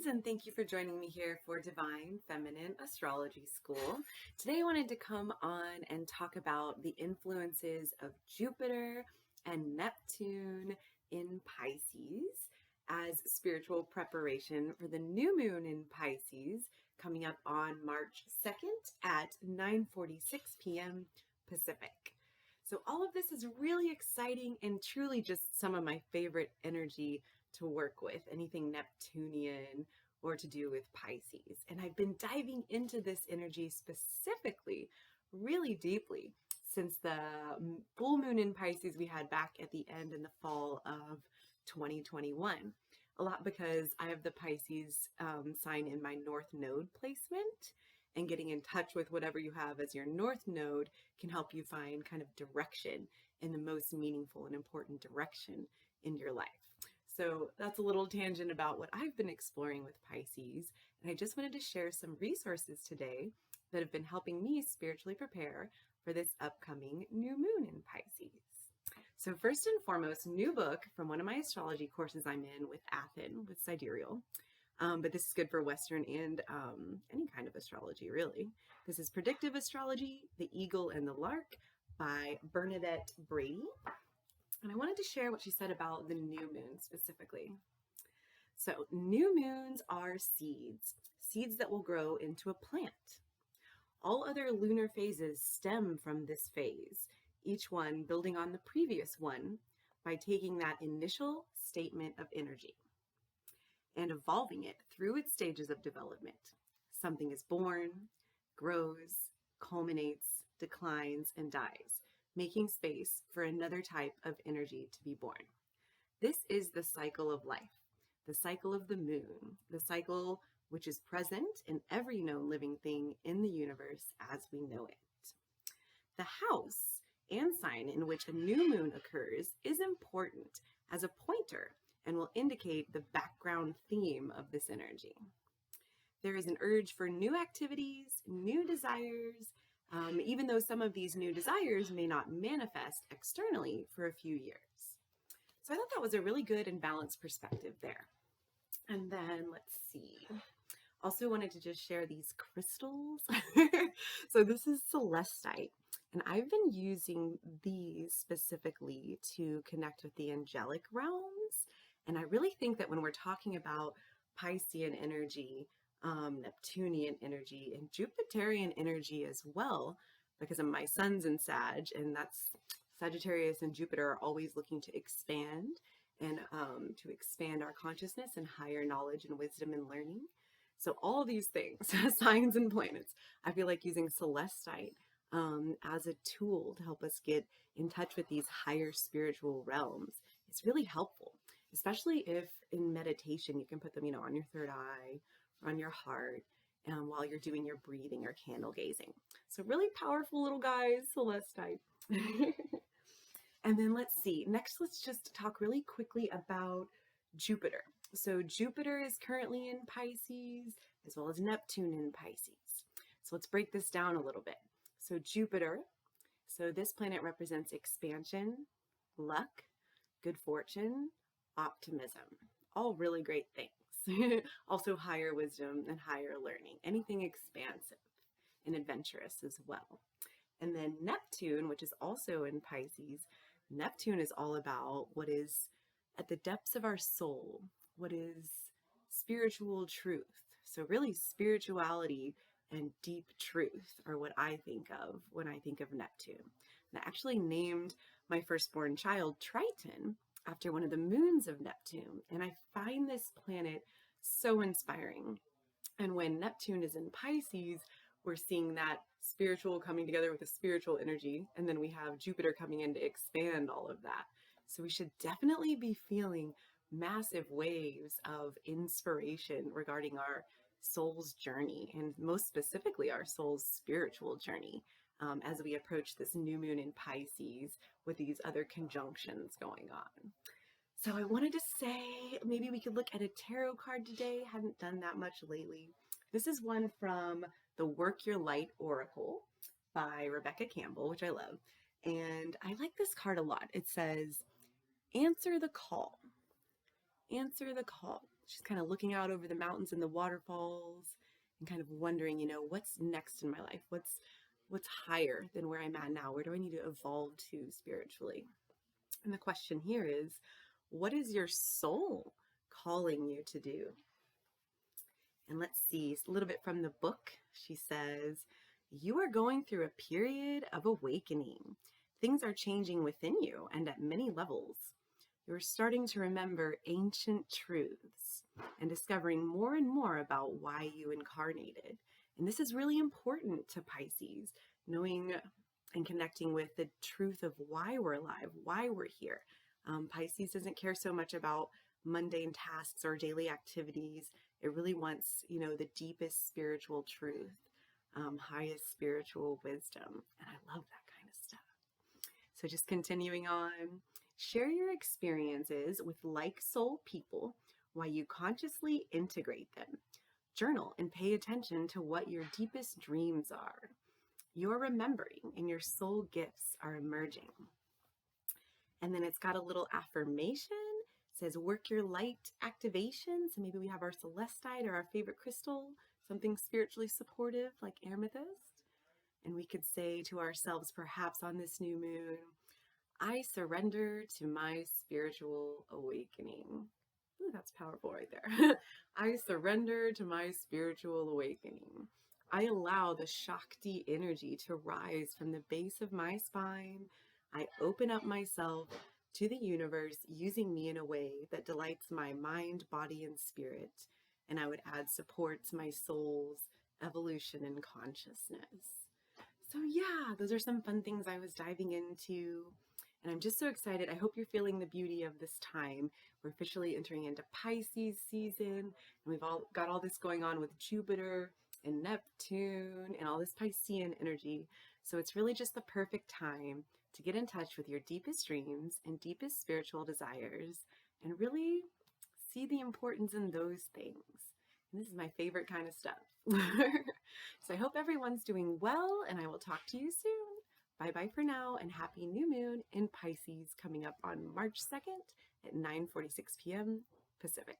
friends, and thank you for joining me here for Divine Feminine Astrology School. Today I wanted to come on and talk about the influences of Jupiter and Neptune in Pisces as spiritual preparation for the new moon in Pisces coming up on March 2nd at 9:46 p.m. Pacific. So all of this is really exciting and truly just some of my favorite energy to work with, anything Neptunian or to do with Pisces. And I've been diving into this energy specifically really deeply since the full moon in Pisces we had back at the end in the fall of 2021. A lot because I have the Pisces sign in my North Node placement, and getting in touch with whatever you have as your North Node can help you find kind of direction in the most meaningful and important direction in your life. So that's a little tangent about what I've been exploring with Pisces. And I just wanted to share some resources today that have been helping me spiritually prepare for this upcoming new moon in Pisces. So first and foremost, new book from one of my astrology courses I'm in with Athen, with Sidereal. But this is good for Western and any kind of astrology, really. This is Predictive Astrology, The Eagle and the Lark by Bernadette Brady. And I wanted to share what she said about the new moon specifically. So new moons are seeds that will grow into a plant. All other lunar phases stem from this phase, each one building on the previous one by taking that initial statement of energy and evolving it through its stages of development. Something is born, grows, culminates, declines, and dies, making space for another type of energy to be born. This is the cycle of life, the cycle of the moon, the cycle which is present in every known living thing in the universe as we know it. The house and sign in which a new moon occurs is important as a pointer and will indicate the background theme of this energy. There is an urge for new activities, new desires, even though some of these new desires may not manifest externally for a few years. So I thought that was a really good and balanced perspective there. And then let's see. Also wanted to just share these crystals. So this is celestite. And I've been using these specifically to connect with the angelic realms. And I really think that when we're talking about Piscean energy, Neptunian energy, and Jupiterian energy as well, because of my sun's in Sag, and that's Sagittarius and Jupiter are always looking to expand and to expand our consciousness and higher knowledge and wisdom and learning. So all these things, signs and planets, I feel like using celestite as a tool to help us get in touch with these higher spiritual realms. It's really helpful, especially if in meditation you can put them, on your third eye, or on your heart, while you're doing your breathing or candle gazing. So really powerful little guys, celestite. And then let's see. Next, let's just talk really quickly about Jupiter. So Jupiter is currently in Pisces, as well as Neptune in Pisces. So let's break this down a little bit. So Jupiter, so this planet represents expansion, luck, good fortune, optimism, all really great things. Also higher wisdom and higher learning, anything expansive and adventurous as well. And then Neptune, which is also in Pisces, Neptune is all about what is at the depths of our soul, what is spiritual truth. So really spirituality and deep truth are what I think of when I think of Neptune. And I actually named my firstborn child Triton after one of the moons of Neptune. And I find this planet so inspiring. And when Neptune is in Pisces, we're seeing that spiritual coming together with a spiritual energy. And then we have Jupiter coming in to expand all of that. So we should definitely be feeling massive waves of inspiration regarding our soul's journey, and most specifically our soul's spiritual journey, as we approach this new moon in Pisces with these other conjunctions going on. So I wanted to say maybe we could look at a tarot card today. Hadn't done that much lately. This is one from the Work Your Light Oracle by Rebecca Campbell, which I love. And I like this card a lot. It says, answer the call. Answer the call. She's kind of looking out over the mountains and the waterfalls and kind of wondering, what's next in my life? What's higher than where I'm at now? Where do I need to evolve to spiritually? And the question here is, what is your soul calling you to do? And let's see a little bit from the book. She says, you are going through a period of awakening. Things are changing within you and at many levels. You're starting to remember ancient truths and discovering more and more about why you incarnated. And this is really important to Pisces, knowing and connecting with the truth of why we're alive, why we're here. Pisces doesn't care so much about mundane tasks or daily activities. It really wants, the deepest spiritual truth, highest spiritual wisdom. And I love that kind of stuff. So just continuing on, share your experiences with like soul people while you consciously integrate them. Journal and pay attention to what your deepest dreams are. You're remembering and your soul gifts are emerging. And then it's got a little affirmation. It says, work your light activation. So maybe we have our celestite or our favorite crystal, something spiritually supportive like amethyst. And we could say to ourselves, perhaps on this new moon, I surrender to my spiritual awakening. Ooh, that's powerful right there. I surrender to my spiritual awakening. I allow the Shakti energy to rise from the base of my spine. I open up myself to the universe using me in a way that delights my mind, body, and spirit. And I would add support to my soul's evolution and consciousness. So yeah, those are some fun things I was diving into. And I'm just so excited. I hope you're feeling the beauty of this time. We're officially entering into Pisces season. And we've all got all this going on with Jupiter and Neptune and all this Piscean energy. So it's really just the perfect time to get in touch with your deepest dreams and deepest spiritual desires and really see the importance in those things. And this is my favorite kind of stuff. So I hope everyone's doing well, and I will talk to you soon. Bye-bye for now, and happy new moon in Pisces coming up on March 2nd at 9:46 p.m. Pacific.